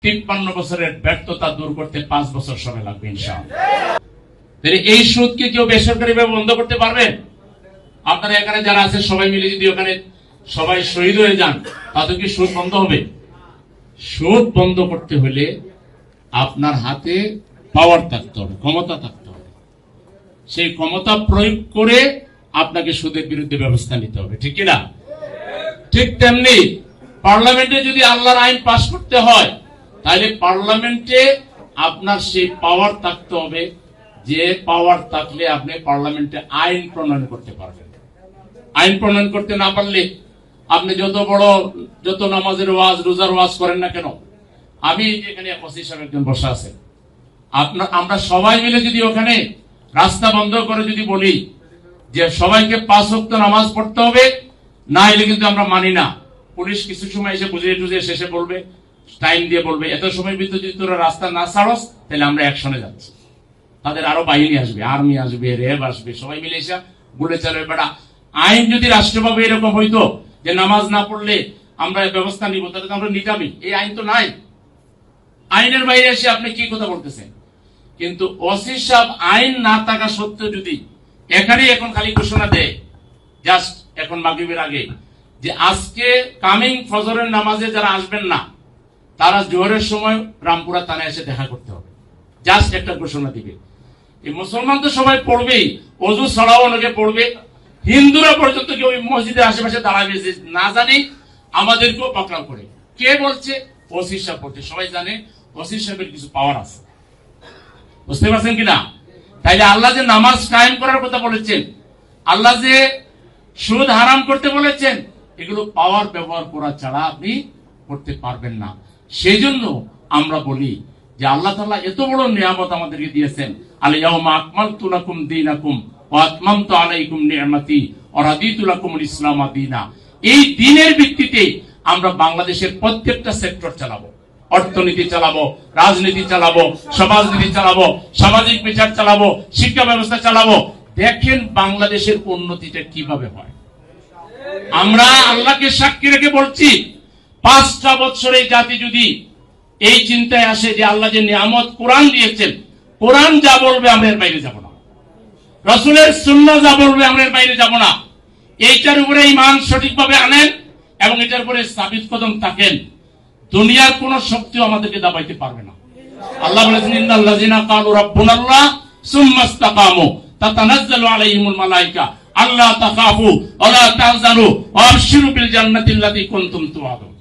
53 বছরের ব্যর্থতা দূর করতে 5 বছর সময় লাগবে ইনশাআল্লাহ। এই সুদকে কেউ বেসরকারিভাবে বন্ধ করতে পারবেন? আপনারা এখানে যারা আছে সবাই মিলে যদি ওখানে সবাই শহীদ হয়ে যান, তাতে কি সুদ বন্ধ হবে? সুদ বন্ধ করতে হলে আপনার হাতে পাওয়ার থাকতে হবে, ক্ষমতা থাকতে হবে। সেই ক্ষমতা প্রয়োগ করে আপনাকে সুদের বিরুদ্ধে ব্যবস্থা নিতে হবে, ঠিক কিনা? ঠিক তেমনি পার্লামেন্টে যদি আল্লাহর আইন পাস করতে হয়, তাহলে পার্লামেন্টে আপনার সেই পাওয়ার থাকতে হবে, যে পাওয়ার থাকলে আপনি পার্লামেন্টে আইন প্রণয়ন করতে পারবেন। আইন প্রণয়ন করতে না পারলে আপনি যত নামাজের ওয়াজ, রোজার ওয়াজ করেন না কেন, আমি এখানে ওসি সাহেব একজন বসা আছেন, আমরা সবাই মিলে যদি ওখানে রাস্তা বন্ধ করে যদি বলি যে সবাইকে 5 ওয়াক্ত নামাজ পড়তে হবে, না হলে কিন্তু আমরা মানি না। পুলিশ কিছু সময় এসে বুঝিয়ে টুঝিয়ে শেষে বলবে, টাইম দিয়ে বলবে, এত সময় ভিতরে যদি তোরা রাস্তা না ছাড়স তাহলে আমরা অ্যাকশনে যাচ্ছি। তাদের আরো বাহিনী আসবে, আর্মি আসবে, র্যাব আসবে, সবাই মিলে এসে বলে চালাবে। বেটা, আইন যদি রাষ্ট্রভাবে এরকম হইতো যে নামাজ না পড়লে আমরা ব্যবস্থা নিব, তাহলে তো আমরা নিতামই। এই আইন তো নাই। আইনের বাইরে এসে আপনি কি কথা বলতেছেন? কিন্তু ওসি সাহেব আইন না থাকা সত্ত্বেও যদি এখানে এখন খালি ঘোষণা দেয়, জাস্ট এখন মাগরিবের আগে, যে আজকে কামিং ফজরের নামাজে যারা আসবেন না তারা জোহরের সময় রামপুরা থানায় এসে দেখা করতে হবে, জাস্ট একটা ঘোষণা দিবে। এই মুসলমান তো সবাই পড়বেই, অজু ছাড়াও অনেকে পড়বে, হিন্দুরা পর্যন্ত কেউ মসজিদের আশেপাশে দাঁড়াবে, না জানি আমাদেরকেও পাকড়াও করে। কে বলছে? ওসি সাহেব বলছে। সবাই জানে ওসি সাহেবের কিছু পাওয়ার আছে, বুঝতে পারছেন কিনা? তাইলে আল্লাহ যে নামাজ কায়েম করার কথা বলেছেন, আল্লাহ যে সুদ হারাম করতে বলেছেন, এগুলো পাওয়ার ব্যবহার করা ছাড়া আপনি করতে পারবেন না। সেই জন্য আমরা বলি যে আল্লাহ তাআলা এত বড় নিয়ামত আমাদেরকে দিয়েছেন, আল-ইয়াউমা আকমালতু লাকুম দীনাকুম ওয়া আতমামতু আলাইকুম নি'মাতি ওয়া রাদিতু লাকুমুল ইসলাম দীনা। এই দ্বীনের ভিত্তিতে আমরা বাংলাদেশের প্রত্যেকটা সেক্টর চালাবো, অর্থনীতি চালাবো, রাজনীতি চালাবো, সমাজনীতি চালাবো, সামাজিক বিচার চালাবো, শিক্ষা ব্যবস্থা চালাবো। দেখেন বাংলাদেশের উন্নতিটা কিভাবে হয়। আমরা আল্লাহকে সাক্ষী রেখে বলছি, 5টা বছর এই জাতি যদি এই চিন্তায় আসে যে আল্লাহ যে নিয়ামত কোরআন দিয়েছেন, কোরআন যা বলবে আমরা এর বাইরে যাব না, রাসূলের সুন্নাহ যা বলবে আমরা এর বাইরে যাব না, এইটার উপরে ঈমান সঠিকভাবে আনেন এবং এটার উপরে সাবিত কদম থাকেন, দুনিয়ার কোন শক্তি আমাদেরকে দাবাইতে পারবে না। আল্লাহ বলেছেন, ইন্নাল্লাযিনা ক্বালু রাব্বুনাল্লাহ সুম্মা ইসতাকামু তাতানাজ্জালু আলাইহিমুল মালায়েকা আল্লা তাখাফু ওয়া লা তাহজানু ওয়া আবশিরু বিল জান্নাতিল্লাতী কুনতুম তুআদুন।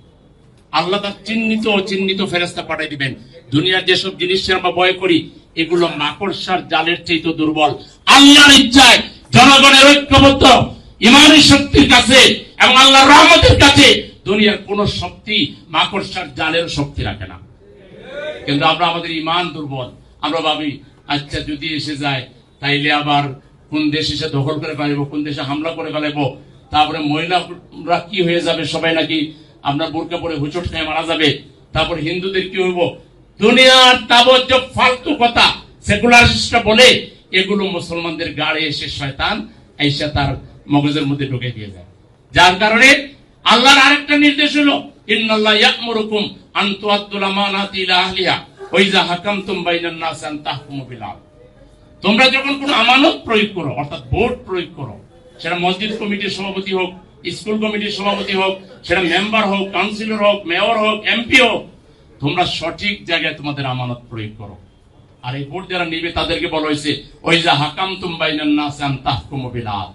আল্লাহ তার চিহ্নিত ফেরেশতা পাঠিয়ে দিবেন। দুনিয়ার যেসব জিনিস আমরা ভয় করি, এগুলো মাকড়সার জালের চাইতে দুর্বল। আল্লাহর ইচ্ছায় জনগণের ঐক্যবদ্ধ ঈমানী শক্তির কাছে এবং আল্লাহর রহমতের কাছে দুনিয়ার কোন শক্তি মাকড়সার জালের শক্তি রাখে না। কিন্তু আমরা আমাদের ঈমান দুর্বল, আমরা ভাবি আচ্ছা যদি এসে যায় তাইলে আবার কোন দেশ এসে দখল করে ফেলবো, কোন দেশে হামলা করে ফেলবো, তারপরে মহিলারা কি হয়ে যাবে, সবাই নাকি আপনার বোরকা পরে হুচট খেয়ে মারা যাবে, তারপর হিন্দুদের কি হইব। দুনিয়ার তাবজ্জব ফালতু কথা সেকুলারিস্টরা বলে, এগুলো মুসলমানদের গাড়ে এসে শয়তান আইসা তার মগজের মধ্যে ঢুকে দিয়ে যায়। যার কারণে আল্লাহর আরেকটা নির্দেশ হলো, ইন্নাল্লাহ ইয়া'মুরুকুম আন তুআদ্দুল আমানাতি ইলা আহলিহা ওয়া ইযা হাকামতুম বাইনান নাস আন তাহকুমু বিল আদল। তোমরা যখন কোন আমানত প্রয়োগ করো, অর্থাৎ ভোট প্রয়োগ করো, সেটা মসজিদ কমিটির সভাপতি হোক, স্কুল কমিটির সভাপতি হোক, সেটা মেম্বার হোক, কাউন্সিলর হোক, মেয়র হোক, এমপি হোক, তোমরা সঠিক জায়গায় তোমাদের আমানত প্রয়োগ করো। আর এই ভোট যারা নিবে তাদেরকে বলা হয়েছে, ওই যা হাকামতুম বাইনান নাস আন তাহকুমু বিল আদল।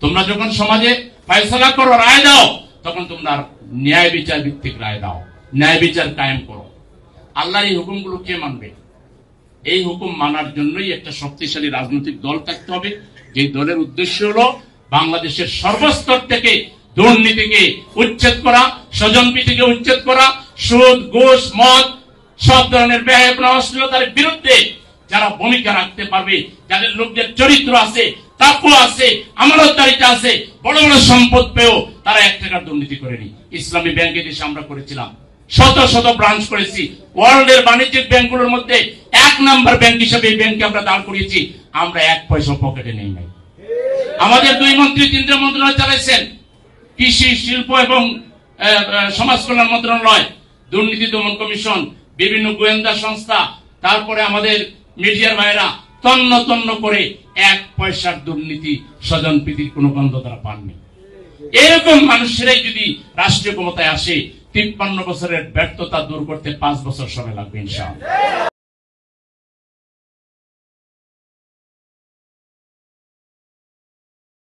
তোমরা যখন সমাজে ফয়সালা করো, রায় দাও, তখন তোমরা ন্যায় বিচার ভিত্তিক রায় দাও, ন্যায় বিচার কায়েম করো। আল্লাহর এই হুকুমগুলো কে মানবে? এই হুকুম মানার জন্যই একটা শক্তিশালী রাজনৈতিক দল থাকতে হবে, যে দলের উদ্দেশ্য হলো বাংলাদেশের সর্বস্তর থেকে দুর্নীতিকে উচ্ছেদ করা, স্বজনপ্রীতিকে উচ্ছেদ করা, সুদ, ঘুষ, মদ, সব ধরনের বেহায়াপনা, অশ্লীলতার বিরুদ্ধে যারা ভূমিকা রাখতে পারবে, যাদের লোকদের চরিত্র আছে, তাকওয়া আছে, আমানতদারিতা আছে, বড় বড় সম্পদ পেয়েও তারা 1 টাকার দুর্নীতি করেনি। ইসলামী ব্যাংকে দেশে আমরা করেছিলাম, শত শত ব্রাঞ্চ করেছি, ওয়ার্ল্ডের বাণিজ্যিক ব্যাংকগুলোর মধ্যে 1 নম্বর ব্যাংক হিসেবে এই ব্যাংকে আমরা দাঁড় করিয়েছি। আমরা 1 পয়সা পকেটে নেই নাই। আমাদের 2 মন্ত্রী 3টে মন্ত্রণালয় চালাইছেন, কৃষি, শিল্প এবং সমাজ কল্যাণ মন্ত্রণালয়, দুর্নীতি দমন কমিশন, বিভিন্ন গোয়েন্দা সংস্থা, তারপরে আমাদের মিডিয়ার ভাইরা তন্ন তন্ন করে 1 পয়সার দুর্নীতি স্বজনপ্রীতির কোনো গন্ধ তারা পাননি। এরকম মানুষেরাই যদি রাষ্ট্রীয় ক্ষমতায় আসে, 53 বছরের ব্যর্থতা দূর করতে 5 বছর সময় লাগবে ইনশাআল্লাহ।